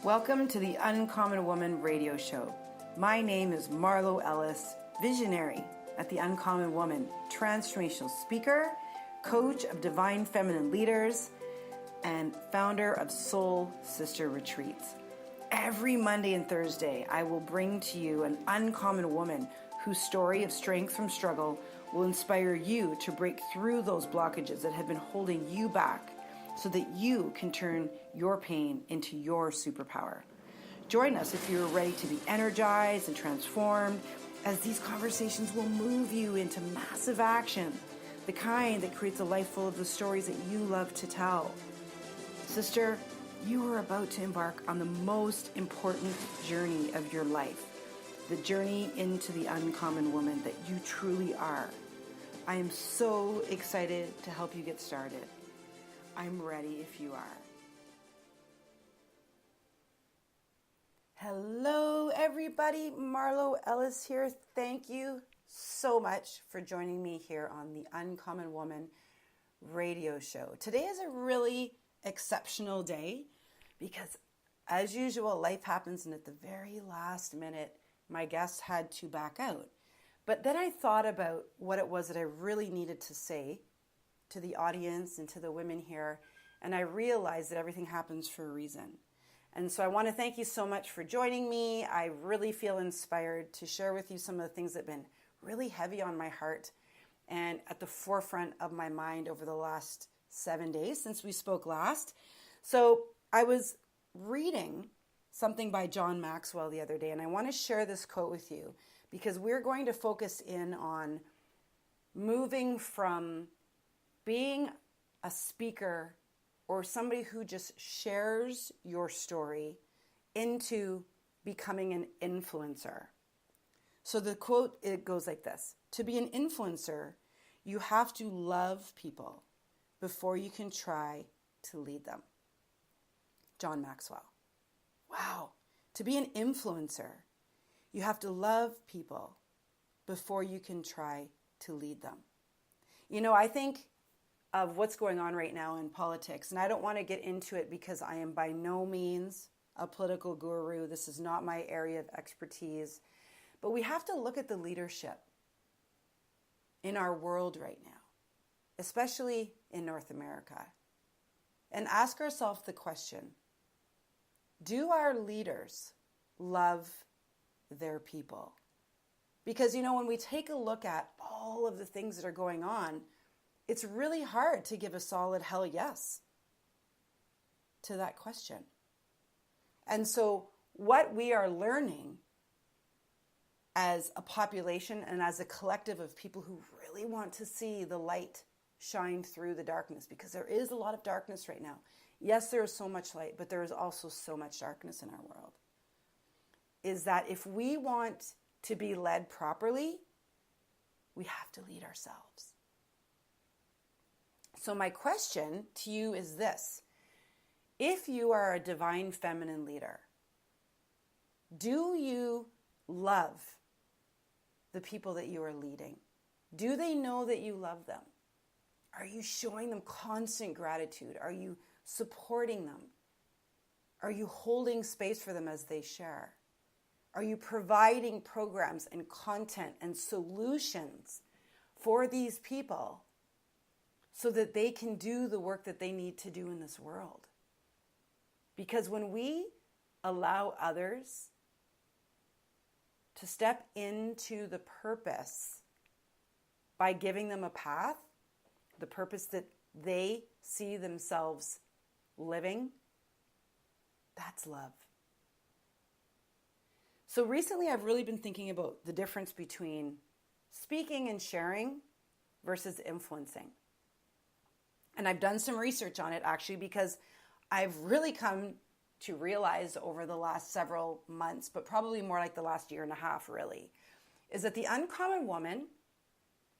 Welcome to the Uncommon Woman radio show. My name is Marlo Ellis, visionary at the Uncommon Woman, transformational speaker, coach of divine feminine leaders, and founder of Soul Sister Retreats. Every Monday and Thursday, I will bring to you an uncommon woman whose story of strength from struggle will inspire you to break through those blockages that have been holding you back, so that you can turn your pain into your superpower. Join us if you're ready to be energized and transformed, as these conversations will move you into massive action, the kind that creates a life full of the stories that you love to tell. Sister, you are about to embark on the most important journey of your life, the journey into the uncommon woman that you truly are. I am so excited to help you get started. I'm ready if you are. Hello, everybody. Marlo Ellis here. Thank you so much for joining me here on the Uncommon Woman radio show. Today is a really exceptional day because, as usual, life happens, and at the very last minute, my guest had to back out. But then I thought about what it was that I really needed to say to the audience and to the women here, and I realized that everything happens for a reason. And so I want to thank you so much for joining me. I really feel inspired to share with you some of the things that have been really heavy on my heart and at the forefront of my mind over the last 7 days since we spoke last. So I was reading something by John Maxwell the other day, and I want to share this quote with you because we're going to focus in on moving from being a speaker or somebody who just shares your story into becoming an influencer. So the quote, it goes like this: to be an influencer, you have to love people before you can try to lead them. John Maxwell. Wow. To be an influencer, you have to love people before you can try to lead them. You know, I think of what's going on right now in politics, and I don't want to get into it because I am by no means a political guru. This is not my area of expertise. But we have to look at the leadership in our world right now, especially in North America, and ask ourselves the question: do our leaders love their people? Because, you know, when we take a look at all of the things that are going on, it's really hard to give a solid hell yes to that question. And so what we are learning as a population and as a collective of people who really want to see the light shine through the darkness, because there is a lot of darkness right now. Yes, there is so much light, but there is also so much darkness in our world, is that if we want to be led properly, we have to lead ourselves. So my question to you is this: if you are a divine feminine leader, do you love the people that you are leading? Do they know that you love them? Are you showing them constant gratitude? Are you supporting them? Are you holding space for them as they share? Are you providing programs and content and solutions for these people so that they can do the work that they need to do in this world? Because when we allow others to step into the purpose by giving them a path, the purpose that they see themselves living, that's love. So recently I've really been thinking about the difference between speaking and sharing versus influencing. And I've done some research on it actually, because I've really come to realize over the last several months, but probably more like the last year and a half really, is that the Uncommon Woman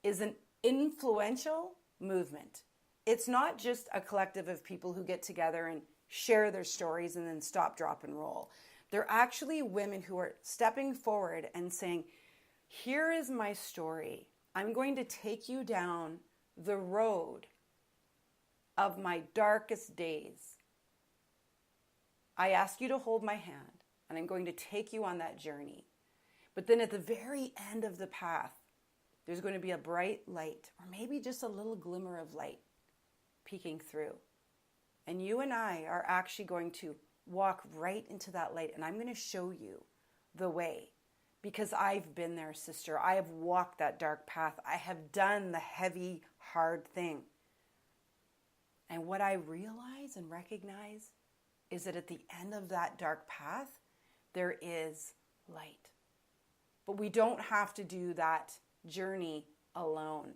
is an influential movement. It's not just a collective of people who get together and share their stories and then stop, drop, and roll. They're actually women who are stepping forward and saying, here is my story. I'm going to take you down the road of my darkest days. I ask you to hold my hand, and I'm going to take you on that journey. But then at the very end of the path, there's going to be a bright light, or maybe just a little glimmer of light peeking through. And you and I are actually going to walk right into that light, and I'm going to show you the way. Because I've been there, sister. I have walked that dark path. I have done the heavy, hard thing. And what I realize and recognize is that at the end of that dark path, there is light. But we don't have to do that journey alone.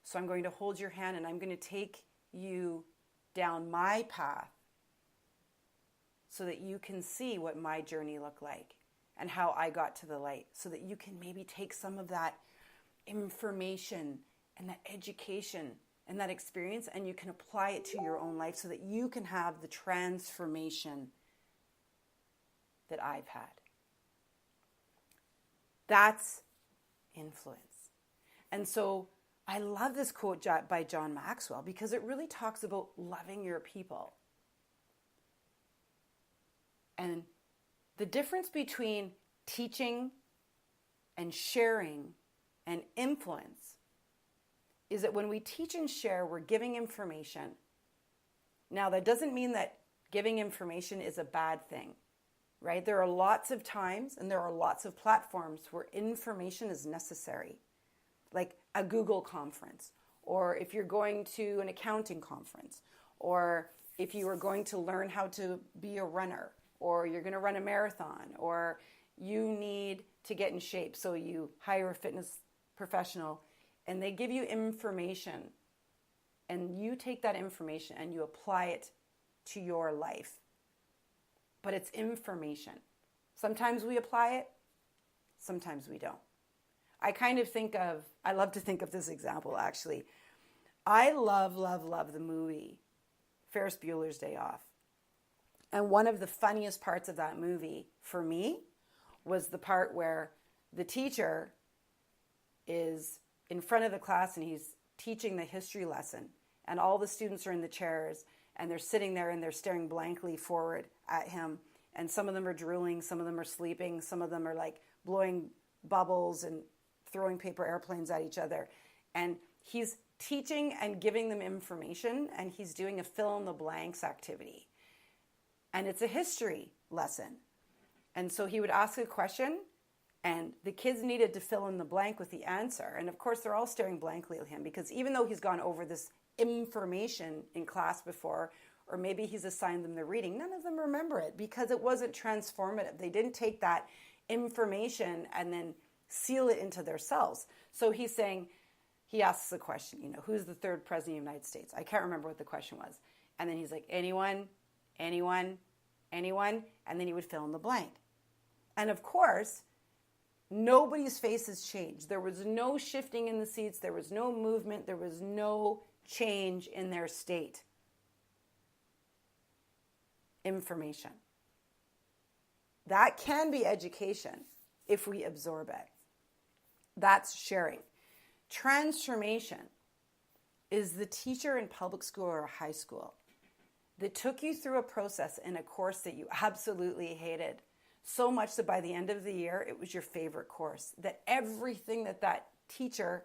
So I'm going to hold your hand and I'm going to take you down my path so that you can see what my journey looked like and how I got to the light, so that you can maybe take some of that information and that education and that experience and you can apply it to your own life so that you can have the transformation that I've had. That's influence. And so I love this quote by John Maxwell because it really talks about loving your people. And the difference between teaching and sharing and influence is that when we teach and share, we're giving information. Now, that doesn't mean that giving information is a bad thing, right? There are lots of times and there are lots of platforms where information is necessary, like a Google conference, or if you're going to an accounting conference, or if you are going to learn how to be a runner, or you're going to run a marathon, or you need to get in shape, so you hire a fitness professional and they give you information and you take that information and you apply it to your life. But it's information. Sometimes we apply it, sometimes we don't. I love to think of this example actually. I love the movie Ferris Bueller's Day Off. And one of the funniest parts of that movie for me was the part where the teacher is in front of the class and he's teaching the history lesson and all the students are in the chairs and they're sitting there and they're staring blankly forward at him, and some of them are drooling, some of them are sleeping, some of them are like blowing bubbles and throwing paper airplanes at each other, and he's teaching and giving them information, and he's doing a fill in the blanks activity, and it's a history lesson. And so he would ask a question and the kids needed to fill in the blank with the answer. And of course, they're all staring blankly at him because even though he's gone over this information in class before, or maybe he's assigned them the reading, none of them remember it because it wasn't transformative. They didn't take that information and then seal it into their selves. So he's saying, he asks the question, who's the third president of the United States? I can't remember what the question was. And then he's like, anyone? And then he would fill in the blank. And of course, nobody's faces changed. There was no shifting in the seats. There was no movement. There was no change in their state. Information. That can be education if we absorb it. That's sharing. Transformation is the teacher in public school or high school that took you through a process in a course that you absolutely hated, so much that by the end of the year, it was your favorite course. That everything that teacher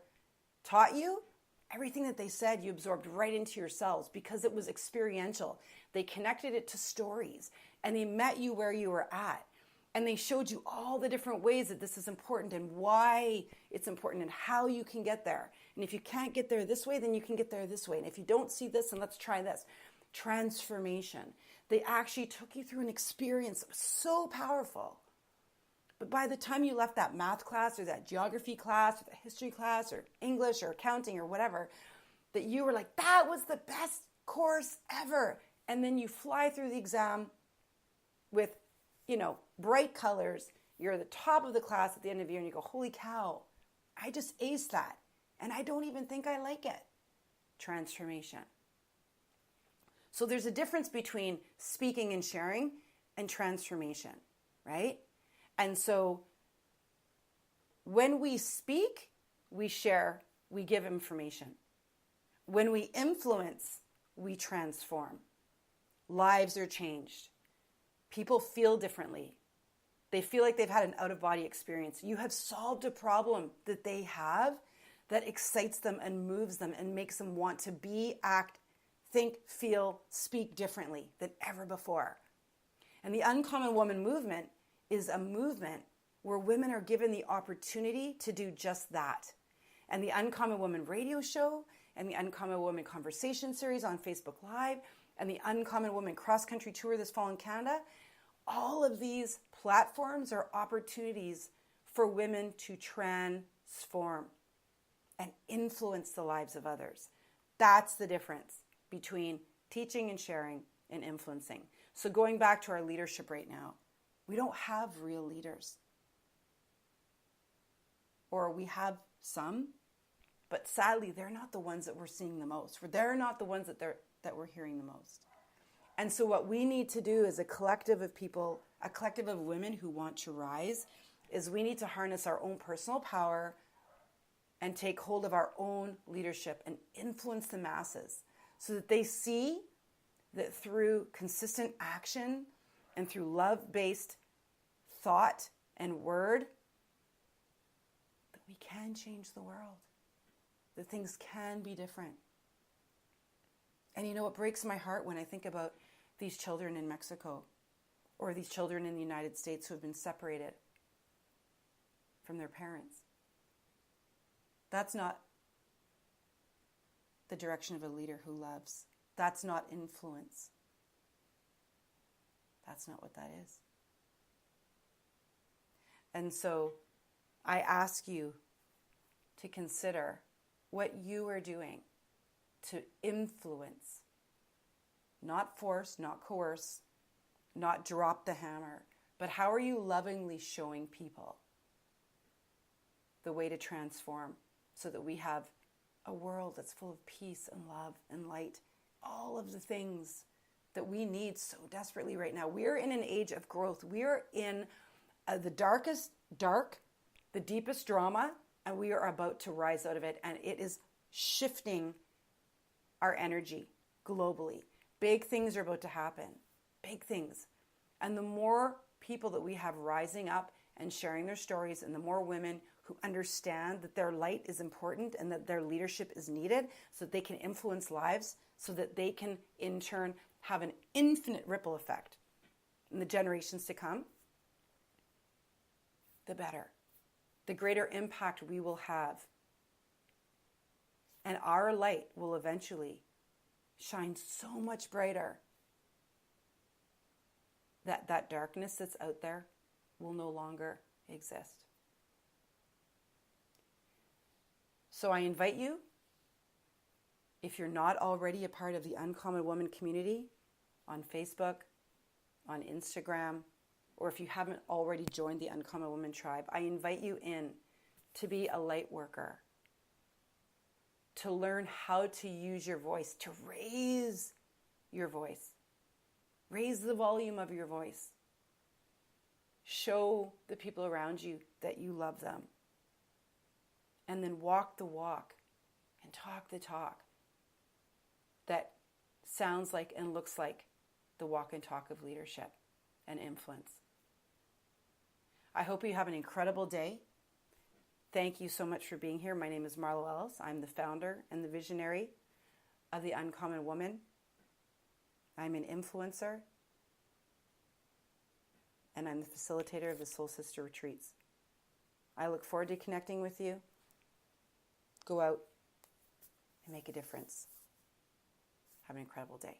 taught you, everything that they said, you absorbed right into yourselves because it was experiential. They connected it to stories and they met you where you were at. And they showed you all the different ways that this is important and why it's important and how you can get there. And if you can't get there this way, then you can get there this way. And if you don't see this, then let's try this. Transformation. They actually took you through an experience that was so powerful. But by the time you left that math class or that geography class or the history class or English or accounting or whatever, that you were like, that was the best course ever. And then you fly through the exam with, bright colors. You're at the top of the class at the end of the year and you go, holy cow, I just aced that. And I don't even think I like it. Transformation. So there's a difference between speaking and sharing and transformation, right? And so when we speak, we share, we give information. When we influence, we transform. Lives are changed. People feel differently. They feel like they've had an out-of-body experience. You have solved a problem that they have that excites them and moves them and makes them want to be, act, think, feel, speak differently than ever before. And the Uncommon Woman movement is a movement where women are given the opportunity to do just that. And the Uncommon Woman radio show and the Uncommon Woman conversation series on Facebook Live and the Uncommon Woman cross-country tour this fall in Canada, all of these platforms are opportunities for women to transform and influence the lives of others. That's the difference between teaching and sharing and influencing. So going back to our leadership right now, we don't have real leaders. Or we have some, but sadly, they're not the ones that we're seeing the most. They're not the ones that we're hearing the most. And so what we need to do as a collective of people, a collective of women who want to rise, is we need to harness our own personal power and take hold of our own leadership and influence the masses so that they see that through consistent action and through love-based thought and word, that we can change the world, that things can be different. And you know, it breaks my heart when I think about these children in Mexico or these children in the United States who have been separated from their parents. That's not the direction of a leader who loves. That's not influence. That's not what that is. And so I ask you to consider what you are doing to influence, not force, not coerce, not drop the hammer, but how are you lovingly showing people the way to transform so that we have a world that's full of peace and love and light, all of the things that we need so desperately right now. We're in an age of growth. We're in the darkest dark, the deepest drama, and we are about to rise out of it, and it is shifting our energy globally. Big things are about to happen. Big things. And the more people that we have rising up and sharing their stories, and the more women who understand that their light is important and that their leadership is needed so that they can influence lives, so that they can in turn have an infinite ripple effect in the generations to come, the better. The greater impact we will have. And our light will eventually shine so much brighter that that darkness that's out there will no longer exist. So I invite you, if you're not already a part of the Uncommon Woman community on Facebook, on Instagram, or if you haven't already joined the Uncommon Woman tribe, I invite you in to be a light worker, to learn how to use your voice, to raise your voice. Raise the volume of your voice. Show the people around you that you love them. And then walk the walk and talk the talk that sounds like and looks like the walk and talk of leadership and influence. I hope you have an incredible day. Thank you so much for being here. My name is Marlo Ellis. I'm the founder and the visionary of the Uncommon Woman. I'm an influencer, and I'm the facilitator of the Soul Sister Retreats. I look forward to connecting with you. Go out and make a difference. Have an incredible day.